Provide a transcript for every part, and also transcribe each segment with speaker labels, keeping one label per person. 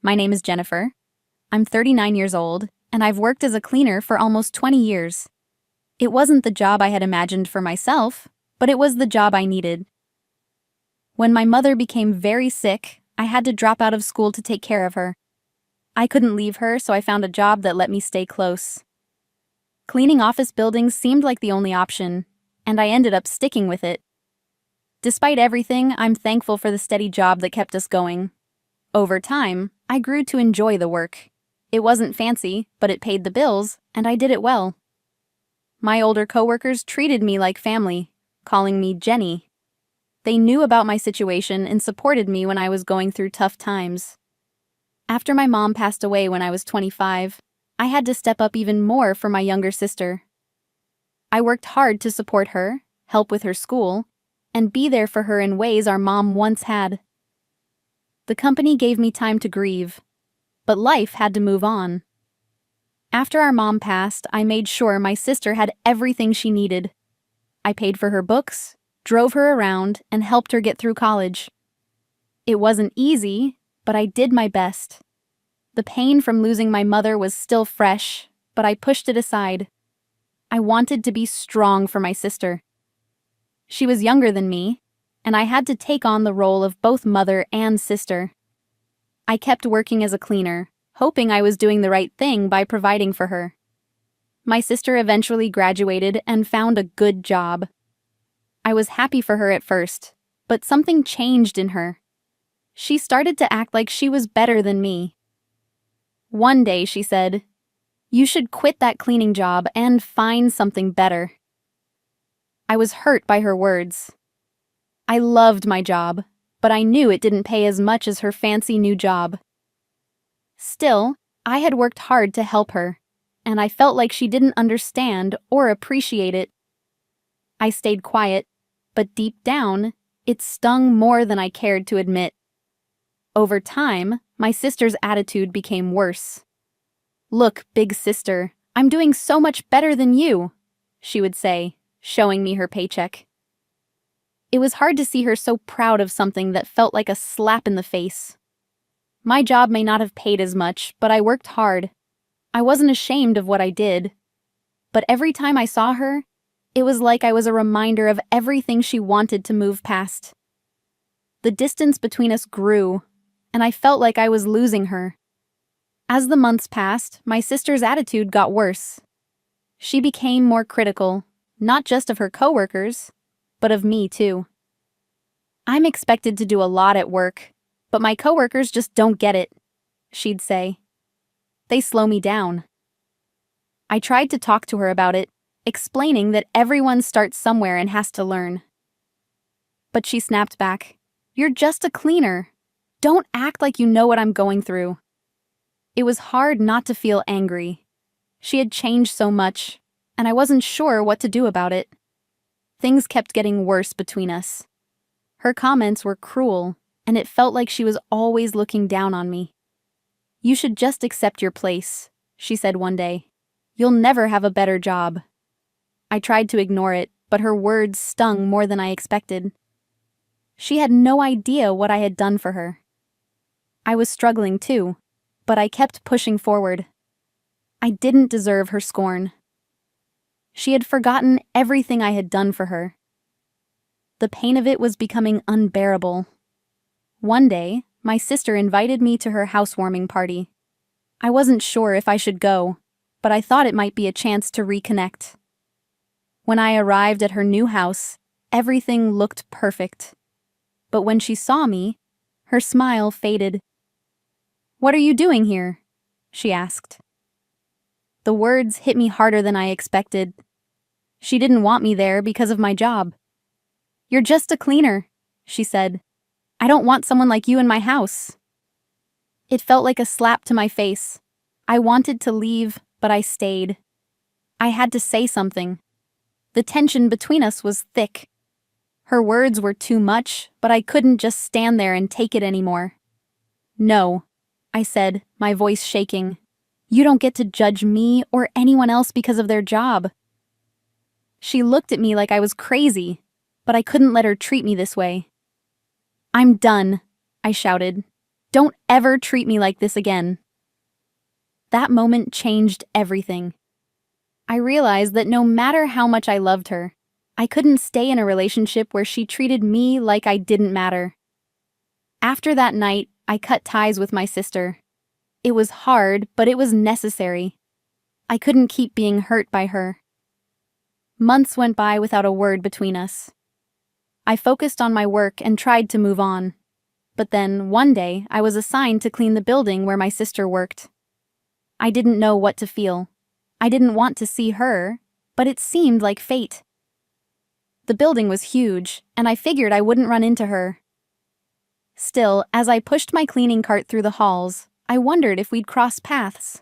Speaker 1: My name is Jennifer. I'm 39 years old, and I've worked as a cleaner for almost 20 years. It wasn't the job I had imagined for myself, but it was the job I needed. When my mother became very sick, I had to drop out of school to take care of her. I couldn't leave her, so I found a job that let me stay close. Cleaning office buildings seemed like the only option, and I ended up sticking with it. Despite everything, I'm thankful for the steady job that kept us going. Over time, I grew to enjoy the work. It wasn't fancy, but it paid the bills, and I did it well. My older coworkers treated me like family, calling me Jenny. They knew about my situation and supported me when I was going through tough times. After my mom passed away when I was 25, I had to step up even more for my younger sister. I worked hard to support her, help with her school, and be there for her in ways our mom once had. The company gave me time to grieve, but life had to move on. After our mom passed, I made sure my sister had everything she needed. I paid for her books, drove her around, and helped her get through college. It wasn't easy, but I did my best. The pain from losing my mother was still fresh, but I pushed it aside. I wanted to be strong for my sister. She was younger than me, and I had to take on the role of both mother and sister. I kept working as a cleaner, hoping I was doing the right thing by providing for her. My sister eventually graduated and found a good job. I was happy for her at first, but something changed in her. She started to act like she was better than me. One day she said, "You should quit that cleaning job and find something better." I was hurt by her words. I loved my job, but I knew it didn't pay as much as her fancy new job. Still, I had worked hard to help her, and I felt like she didn't understand or appreciate it. I stayed quiet, but deep down, it stung more than I cared to admit. Over time, my sister's attitude became worse. "Look, big sister, I'm doing so much better than you," she would say, showing me her paycheck. It was hard to see her so proud of something that felt like a slap in the face. My job may not have paid as much, but I worked hard. I wasn't ashamed of what I did. But every time I saw her, it was like I was a reminder of everything she wanted to move past. The distance between us grew, and I felt like I was losing her. As the months passed, my sister's attitude got worse. She became more critical, not just of her coworkers, but of me too. "I'm expected to do a lot at work, but my coworkers just don't get it," she'd say. "They slow me down." I tried to talk to her about it, explaining that everyone starts somewhere and has to learn. But she snapped back, "You're just a cleaner. Don't act like you know what I'm going through." It was hard not to feel angry. She had changed so much, and I wasn't sure what to do about it. Things kept getting worse between us. Her comments were cruel, and it felt like she was always looking down on me. "You should just accept your place," she said one day. "You'll never have a better job." I tried to ignore it, but her words stung more than I expected. She had no idea what I had done for her. I was struggling too, but I kept pushing forward. I didn't deserve her scorn. She had forgotten everything I had done for her. The pain of it was becoming unbearable. One day, my sister invited me to her housewarming party. I wasn't sure if I should go, but I thought it might be a chance to reconnect. When I arrived at her new house, everything looked perfect. But when she saw me, her smile faded. "What are you doing here?" she asked. The words hit me harder than I expected. She didn't want me there because of my job. "You're just a cleaner," she said. "I don't want someone like you in my house." It felt like a slap to my face. I wanted to leave, but I stayed. I had to say something. The tension between us was thick. Her words were too much, but I couldn't just stand there and take it anymore. "No," I said, my voice shaking. "You don't get to judge me or anyone else because of their job." She looked at me like I was crazy, but I couldn't let her treat me this way. "I'm done," I shouted. Don't ever treat me like this again. That moment changed everything. I realized that no matter how much I loved her, I couldn't stay in a relationship where she treated me like I didn't matter. After that night, I cut ties with my sister. It was hard, but it was necessary. I couldn't keep being hurt by her. Months went by without a word between us. I focused on my work and tried to move on. But then, one day, I was assigned to clean the building where my sister worked. I didn't know what to feel. I didn't want to see her, but it seemed like fate. The building was huge, and I figured I wouldn't run into her. Still, as I pushed my cleaning cart through the halls, I wondered if we'd cross paths.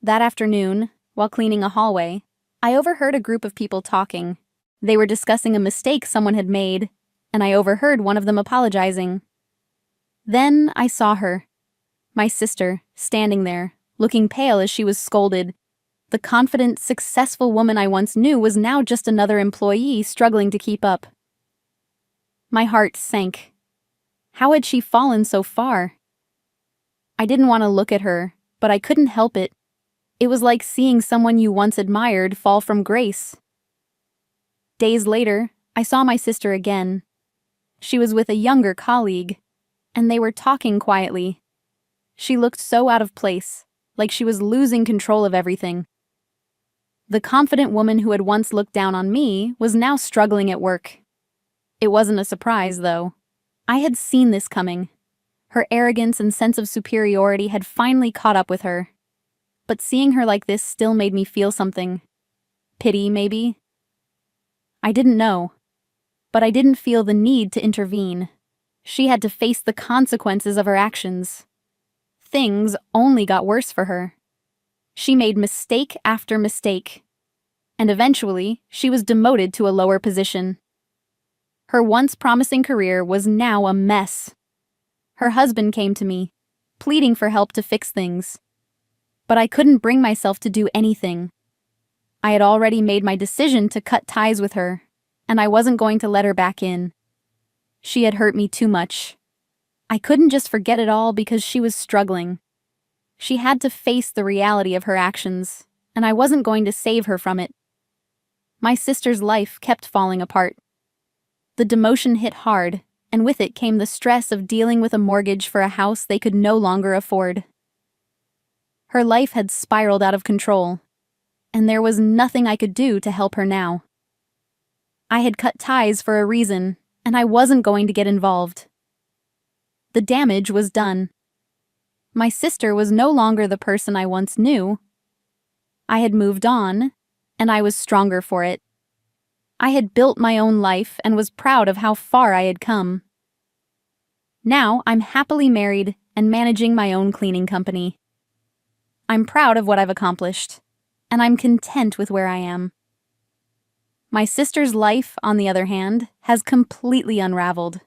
Speaker 1: That afternoon, while cleaning a hallway, I overheard a group of people talking. They were discussing a mistake someone had made, and I overheard one of them apologizing. Then I saw her, my sister, standing there, looking pale as she was scolded. The confident, successful woman I once knew was now just another employee struggling to keep up. My heart sank. How had she fallen so far? I didn't want to look at her, but I couldn't help it. It was like seeing someone you once admired fall from grace. Days later, I saw my sister again. She was with a younger colleague, and they were talking quietly. She looked so out of place, like she was losing control of everything. The confident woman who had once looked down on me was now struggling at work. It wasn't a surprise, though. I had seen this coming. Her arrogance and sense of superiority had finally caught up with her. But seeing her like this still made me feel something. Pity, maybe? I didn't know. But I didn't feel the need to intervene. She had to face the consequences of her actions. Things only got worse for her. She made mistake after mistake. And eventually, she was demoted to a lower position. Her once promising career was now a mess. Her husband came to me, pleading for help to fix things. But I couldn't bring myself to do anything. I had already made my decision to cut ties with her, and I wasn't going to let her back in. She had hurt me too much. I couldn't just forget it all because she was struggling. She had to face the reality of her actions, and I wasn't going to save her from it. My sister's life kept falling apart. The demotion hit hard, and with it came the stress of dealing with a mortgage for a house they could no longer afford. Her life had spiraled out of control, and there was nothing I could do to help her now. I had cut ties for a reason, and I wasn't going to get involved. The damage was done. My sister was no longer the person I once knew. I had moved on, and I was stronger for it. I had built my own life and was proud of how far I had come. Now I'm happily married and managing my own cleaning company. I'm proud of what I've accomplished, and I'm content with where I am. My sister's life, on the other hand, has completely unraveled.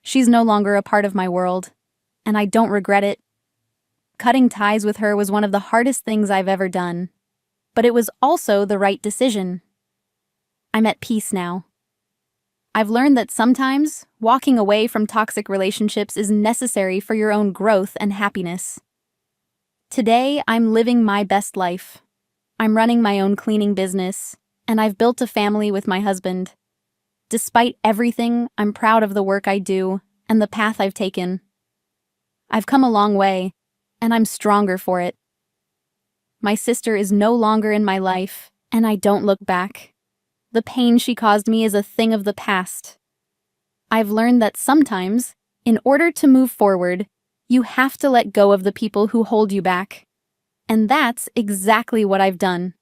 Speaker 1: She's no longer a part of my world, and I don't regret it. Cutting ties with her was one of the hardest things I've ever done, but it was also the right decision. I'm at peace now. I've learned that sometimes walking away from toxic relationships is necessary for your own growth and happiness. Today, I'm living my best life. I'm running my own cleaning business, and I've built a family with my husband. Despite everything, I'm proud of the work I do and the path I've taken. I've come a long way, and I'm stronger for it. My sister is no longer in my life, and I don't look back. The pain she caused me is a thing of the past. I've learned that sometimes, in order to move forward, you have to let go of the people who hold you back. And that's exactly what I've done.